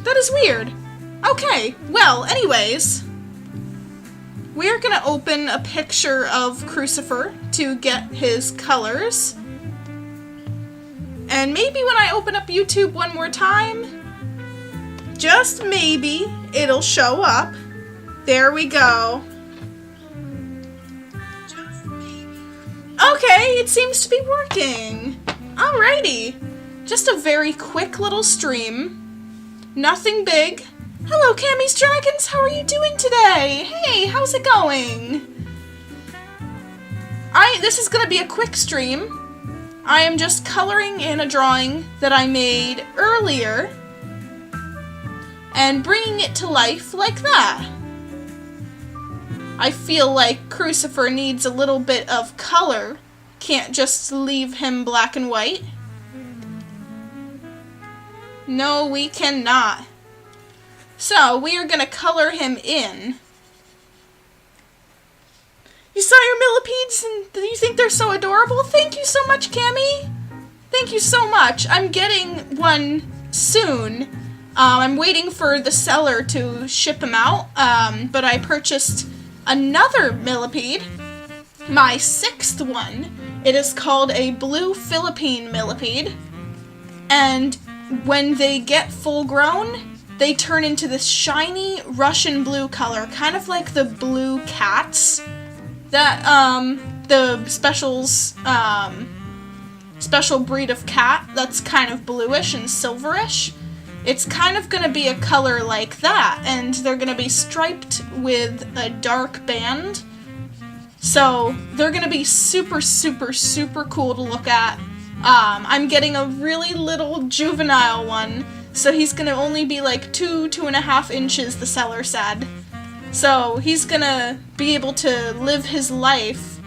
That is weird. Okay, well, anyways, we're gonna open a picture of Crucifer to get his colors. And maybe when I open up YouTube one more time, just maybe, it'll show up. There we go. Okay, it seems to be working. Alrighty. Just a very quick little stream. Nothing big. Hello, Cammy's Dragons. How are you doing today? Hey, how's it going? This is gonna be a quick stream. I am just coloring in a drawing that I made earlier and bringing it to life like that. I feel like Crucifer needs a little bit of color. Can't just leave him black and white. No, we cannot. So, we are gonna color him in. You saw your millipedes and you think they're so adorable? Thank you so much, Cammy! Thank you so much. I'm getting one soon. I'm waiting for the seller to ship him out, but I purchased another millipede, my 6th one. It is called a blue Philippine millipede, and when they get full grown, they turn into this shiny Russian blue color, kind of like the blue cats that the special breed of cat that's kind of bluish and silverish. It's kind of gonna be a color like that, and they're gonna be striped with a dark band. So they're gonna be super, super, super cool to look at. I'm getting a really little juvenile one, so he's gonna only be like 2.5 inches, the seller said. So he's gonna be able to live his life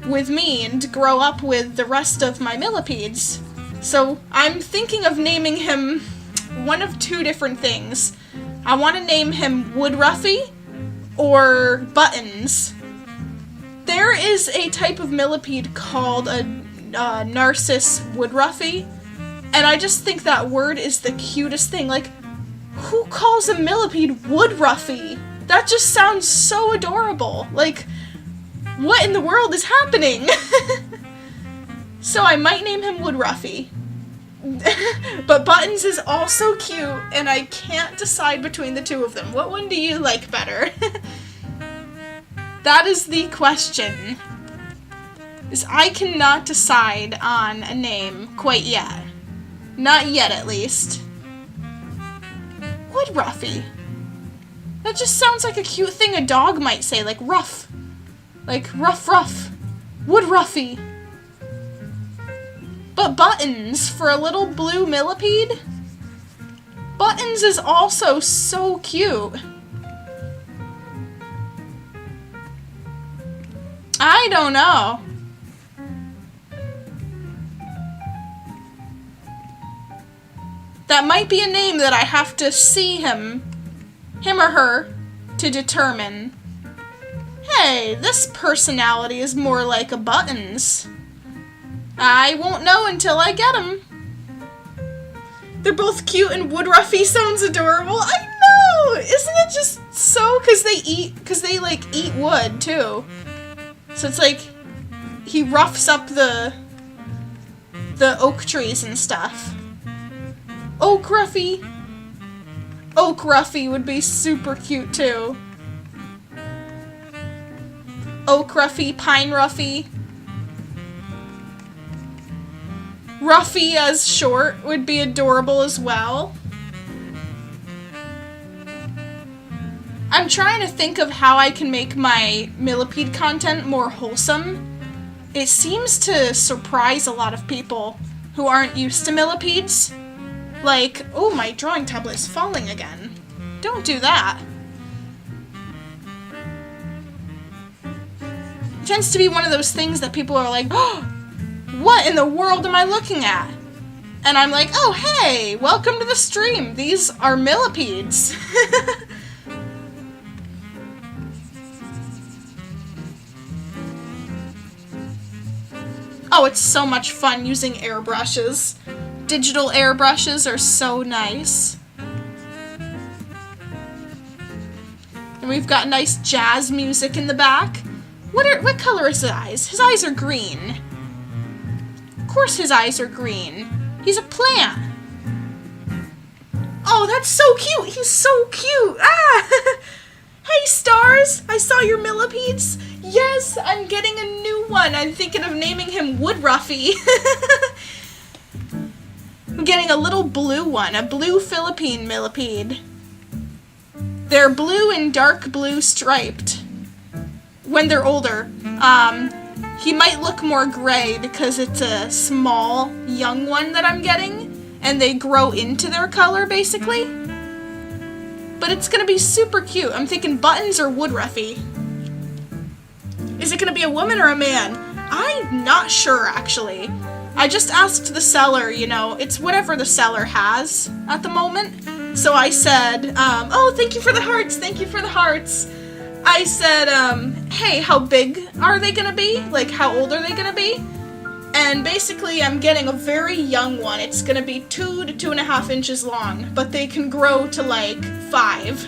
with me and grow up with the rest of my millipedes. So I'm thinking of naming him one of 2 different things. I want to name him Woodruffy or Buttons. There is a type of millipede called a Narcissus Woodruffy, and I just think that word is the cutest thing. Like, who calls a millipede Woodruffy? That just sounds so adorable. Like, what in the world is happening? So I might name him Woodruffy. But Buttons is also cute, and I can't decide between the 2 of them. What one do you like better? That is the question. Is I cannot decide on a name quite yet. Not yet, at least. Woodruffy. That just sounds like a cute thing a dog might say, like ruff. Like ruff ruff. Woodruffy. But Buttons, for a little blue millipede? Buttons is also so cute. I don't know. That might be a name that I have to see him or her, to determine. Hey, this personality is more like a Buttons. I won't know until I get him. They're both cute and Woodruffy sounds adorable. I know! Isn't it just so? Because they eat wood, too. So it's like, he roughs up the oak trees and stuff. Oak Ruffy. Oak Ruffy would be super cute, too. Oak Ruffy, Pine Ruffy. Ruffy as short would be adorable as well. I'm trying to think of how I can make my millipede content more wholesome. It seems to surprise a lot of people who aren't used to millipedes. Like, oh, my drawing tablet is falling again. Don't do that. It tends to be one of those things that people are like, oh, what in the world am I looking at? And I'm like, oh, hey, welcome to the stream. These are millipedes. Oh, it's so much fun using airbrushes. Digital airbrushes are so nice. And we've got nice jazz music in the back. What color is his eyes? His eyes are green. Of course his eyes are green. He's a plant. Oh, that's so cute. He's so cute. Ah! Hey, stars. I saw your millipedes. Yes, I'm getting a new one. I'm thinking of naming him Woodruffy. I'm getting a little blue one, a blue Philippine millipede. They're blue and dark blue striped when they're older. He might look more gray because it's a small, young one that I'm getting, and they grow into their color, basically. But it's gonna be super cute. I'm thinking Buttons or Woodruffy. Is it gonna be a woman or a man? I'm not sure, actually. I just asked the seller, you know, it's whatever the seller has at the moment. So I said, oh, thank you for the hearts, thank you for the hearts. I said, hey, how big are they gonna be? Like, how old are they gonna be? And basically, I'm getting a very young one. It's gonna be 2 to 2.5 inches long, but they can grow to, like, 5.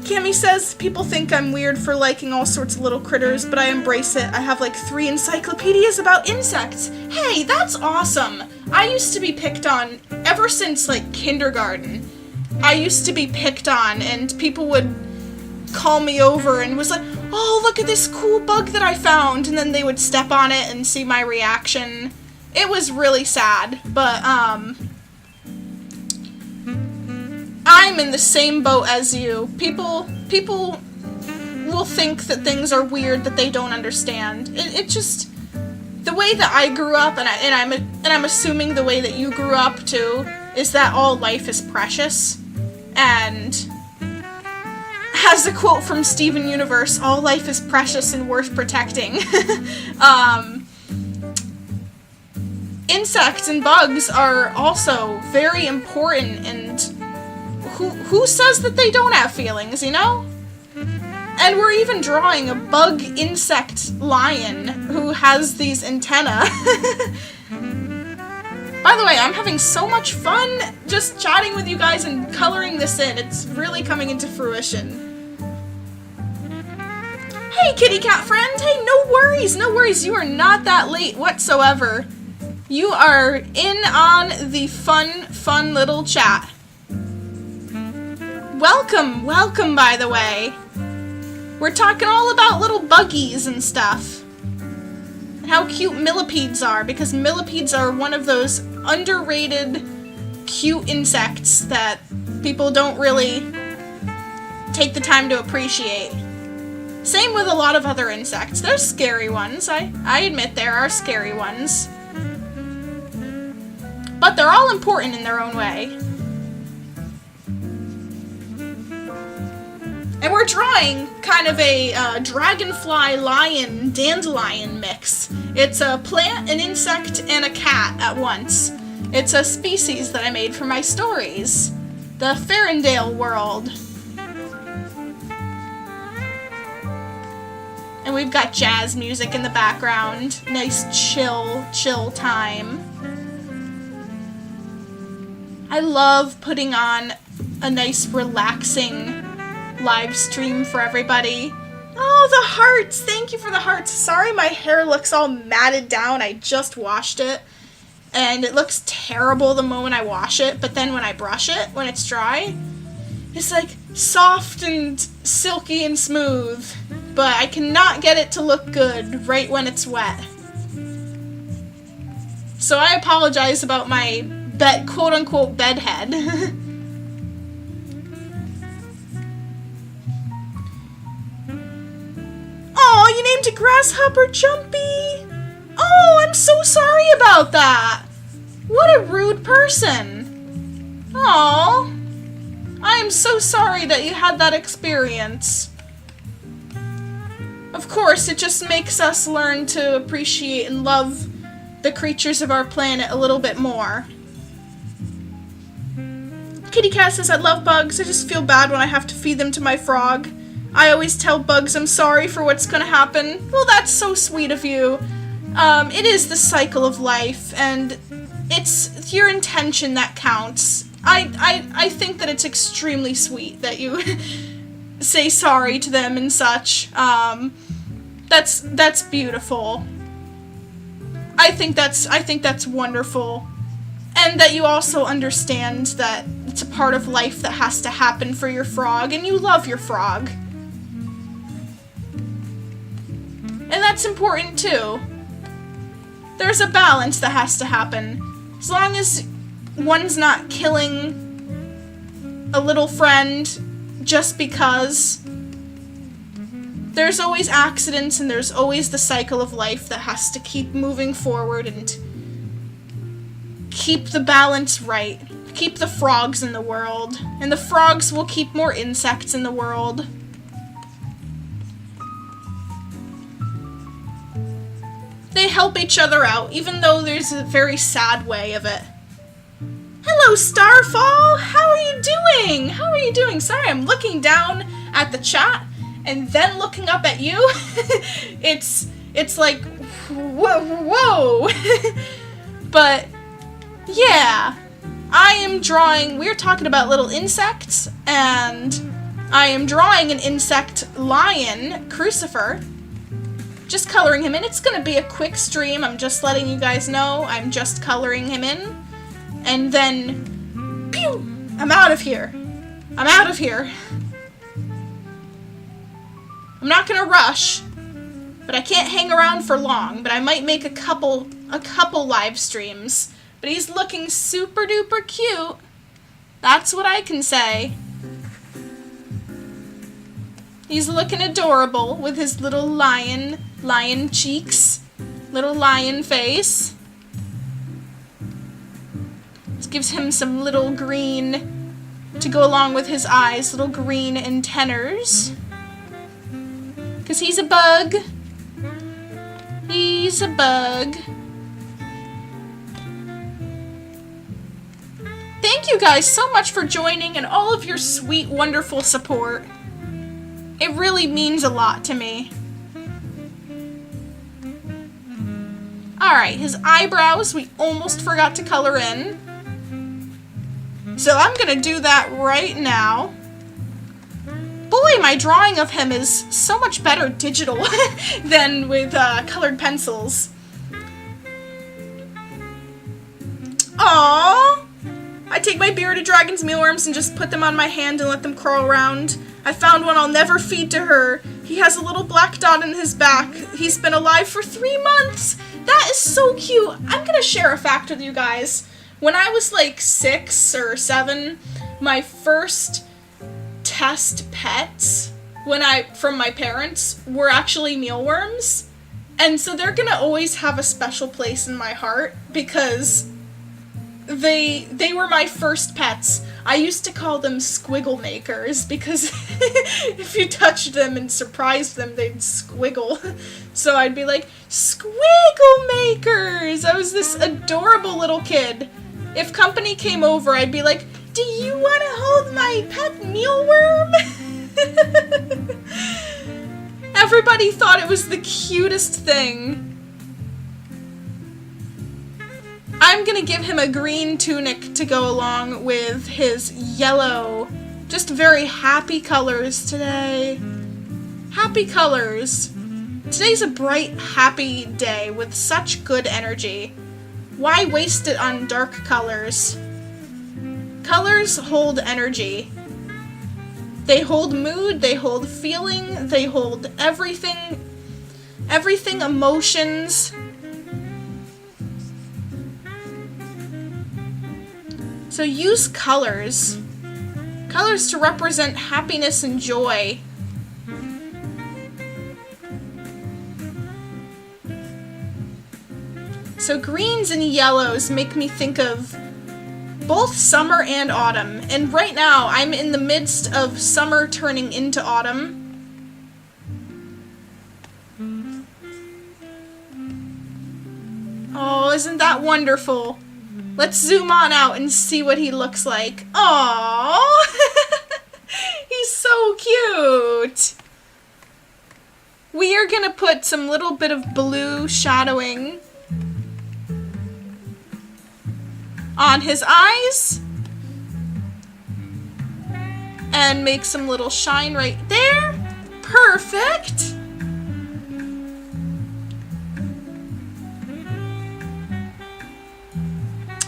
Cami says, people think I'm weird for liking all sorts of little critters, but I embrace it. I have like 3 encyclopedias about insects. Hey, that's awesome. I used to be picked on ever since like kindergarten. I used to be picked on and people would call me over and was like, oh, look at this cool bug that I found. And then they would step on it and see my reaction. It was really sad, but I'm in the same boat as you. People will think that things are weird that they don't understand. It just, the way that I grew up, and I'm assuming the way that you grew up too, is that all life is precious. And as a quote from Steven Universe, all life is precious and worth protecting. Insects and bugs are also very important, and who says that they don't have feelings, you know? And we're even drawing a bug insect lion who has these antennae. By the way, I'm having so much fun just chatting with you guys and coloring this in. It's really coming into fruition. Hey, kitty cat friend. Hey, no worries, no worries. You are not that late whatsoever. You are in on the fun little chat. Welcome, by the way. We're talking all about little buggies and stuff. And how cute millipedes are, because millipedes are one of those underrated, cute insects that people don't really take the time to appreciate. Same with a lot of other insects. There's scary ones. I admit there are scary ones. But they're all important in their own way. And we're drawing kind of a dragonfly lion dandelion mix. It's a plant, an insect, and a cat at once. It's a species that I made for my stories. The Farendale world. And we've got jazz music in the background. Nice chill time. I love putting on a nice relaxing live stream for everybody. Oh, the hearts! Thank you for the hearts. Sorry my hair looks all matted down. I just washed it. And it looks terrible the moment I wash it, but then when I brush it, when it's dry, it's like soft and silky and smooth. But I cannot get it to look good right when it's wet. So I apologize about my quote-unquote bedhead. Oh, you named a grasshopper Jumpy! Oh, I'm so sorry about that! What a rude person! Oh, I am so sorry that you had that experience. Of course, it just makes us learn to appreciate and love the creatures of our planet a little bit more. Kitty Cat says, I love bugs, I just feel bad when I have to feed them to my frog. I always tell bugs I'm sorry for what's gonna happen. Well, that's so sweet of you. It is the cycle of life, and it's your intention that counts. I think that it's extremely sweet that you say sorry to them and such. That's beautiful. I think that's wonderful. And that you also understand that it's a part of life that has to happen for your frog, and you love your frog. And that's important too. There's a balance that has to happen. As long as one's not killing a little friend just because, there's always accidents and there's always the cycle of life that has to keep moving forward and keep the balance right. Keep the frogs in the world. And the frogs will keep more insects in the world. They help each other out, even though there's a very sad way of it. Hello, Starfall! How are you doing? How are you doing? Sorry, I'm looking down at the chat and then looking up at you. It's like, whoa. But, yeah. I am drawing, we're talking about little insects, and I am drawing an insect lion, Crucifer. Just coloring him in. It's gonna be a quick stream. I'm just letting you guys know. I'm just coloring him in. And then, pew! I'm out of here. I'm out of here. I'm not gonna rush, but I can't hang around for long, but I might make a couple live streams. But he's looking super duper cute. That's what I can say. He's looking adorable with his little lion cheeks, little lion face. This gives him some little green to go along with his eyes, little green antennas. 'Cause he's a bug. He's a bug. Thank you guys so much for joining and all of your sweet, wonderful support. It really means a lot to me. Alright, his eyebrows we almost forgot to color in. So I'm gonna do that right now. Boy, my drawing of him is so much better digital than with colored pencils. Aww! I take my bearded dragon's mealworms and just put them on my hand and let them crawl around. I found one I'll never feed to her. He has a little black dot in his back. He's been alive for 3 months. That is so cute. I'm gonna share a fact with you guys. When I was like 6 or 7, my first test pets from my parents were actually mealworms. And so they're gonna always have a special place in my heart because they were my first pets. I used to call them squiggle makers because if you touched them and surprised them, they'd squiggle. So I'd be like, squiggle makers! I was this adorable little kid. If company came over, I'd be like, do you want to hold my pet mealworm? Everybody thought it was the cutest thing. I'm gonna give him a green tunic to go along with his yellow. Just very happy colors today. Happy colors. Today's a bright, happy day with such good energy. Why waste it on dark colors? Colors hold energy. They hold mood, they hold feeling, they hold everything, emotions. So use colors. Colors to represent happiness and joy. So greens and yellows make me think of both summer and autumn. And right now, I'm in the midst of summer turning into autumn. Oh, isn't that wonderful? Let's zoom on out and see what he looks like. Aww! He's so cute! We are gonna put some little bit of blue shadowing on his eyes. and make some little shine right there. Perfect.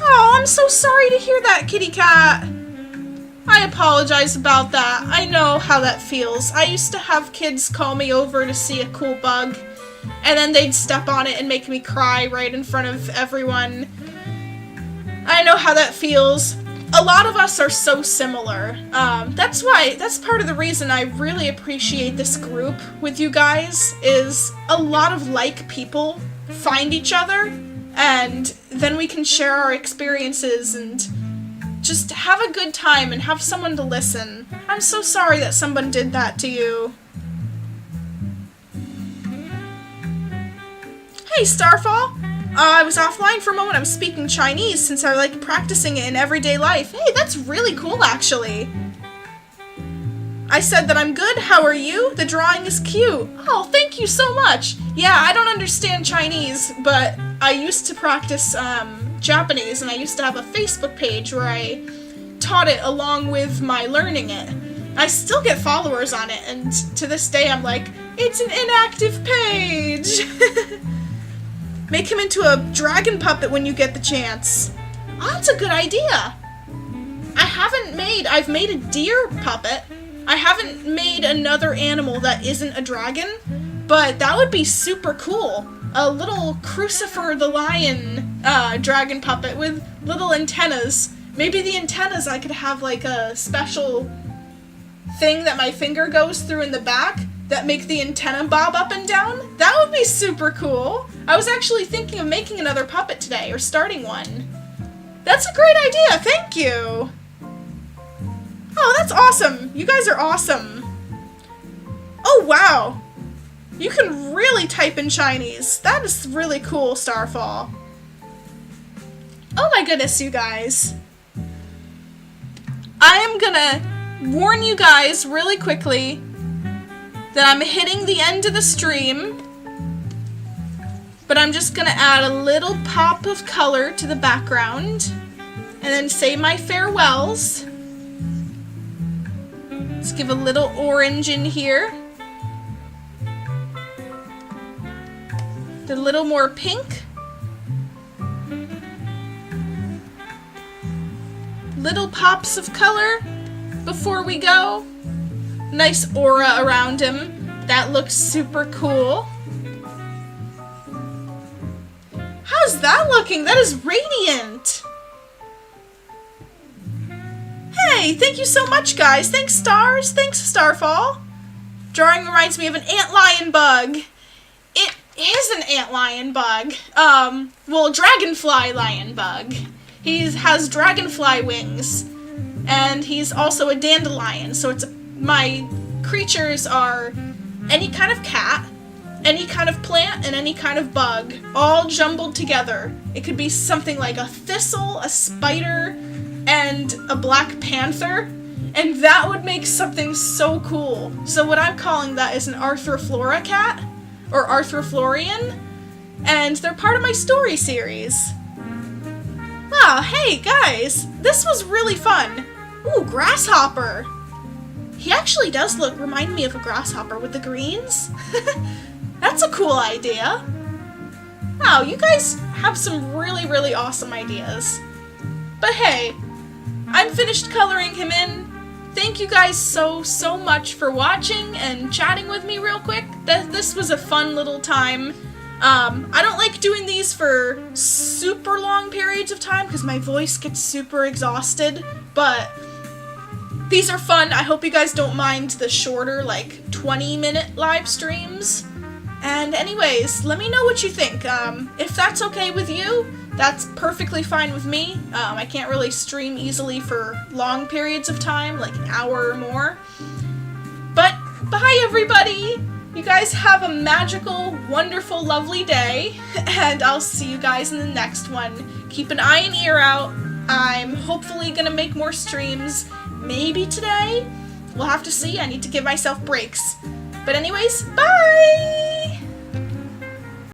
Oh, I'm so sorry to hear that, kitty cat. I apologize about that. I know how that feels. I used to have kids call me over to see a cool bug, and then they'd step on it and make me cry right in front of everyone. I know how that feels. A lot of us are so similar. That's part of the reason I really appreciate this group with you guys, is a lot of like people find each other, and then we can share our experiences and just have a good time and have someone to listen. I'm so sorry that someone did that to you. Hey, Starfall! I was offline for a moment. I'm speaking Chinese since I like practicing it in everyday life. Hey, that's really cool, actually. I said that I'm good. How are you? The drawing is cute. Oh, thank you so much. Yeah, I don't understand Chinese, but I used to practice Japanese, and I used to have a Facebook page where I taught it along with my learning it. I still get followers on it, and to this day I'm like, it's an inactive page. Make him into a dragon puppet when you get the chance. Oh, that's a good idea. I've made a deer puppet. I haven't made another animal that isn't a dragon, but that would be super cool. A little Crucifer the lion dragon puppet with little antennas. Maybe the antennas I could have like a special thing that my finger goes through in the back that make the antenna bob up and down. That would be super cool. I was actually thinking of making another puppet today, or starting one. That's a great idea, thank you! Oh, that's awesome! You guys are awesome! Oh, wow! You can really type in Chinese. That is really cool, Starfall. Oh my goodness, you guys. I am gonna warn you guys really quickly that I'm hitting the end of the stream, but I'm just gonna add a little pop of color to the background and then say my farewells. Let's give a little orange in here. A little more pink. Little pops of color before we go. Nice aura around him. That looks super cool. How's that looking? That is radiant. Hey, thank you so much, guys. Thanks, Stars. Thanks, Starfall. Drawing reminds me of an antlion bug. It is an antlion bug. Well, dragonfly lion bug. He has dragonfly wings, and he's also a dandelion. So my creatures are any kind of cat, any kind of plant, and any kind of bug, all jumbled together. It could be something like a thistle, a spider, and a black panther, and that would make something so cool. So what I'm calling that is an Arthrophlora cat, or Arthrophlorean, and they're part of my story series. Wow, hey guys, this was really fun. Ooh, grasshopper. He actually does remind me of a grasshopper with the greens. That's a cool idea. Wow, you guys have some really, really awesome ideas. But hey, I'm finished coloring him in. Thank you guys so much for watching and chatting with me real quick. This was a fun little time. I don't like doing these for super long periods of time because my voice gets super exhausted, but these are fun. I hope you guys don't mind the shorter, like 20-minute live streams. And anyways, let me know what you think. If that's okay with you, that's perfectly fine with me. I can't really stream easily for long periods of time, like an hour or more. But bye everybody! You guys have a magical, wonderful, lovely day, and I'll see you guys in the next one. Keep an eye and ear out. I'm hopefully gonna make more streams, maybe today. We'll have to see. I need to give myself breaks. But anyways, bye!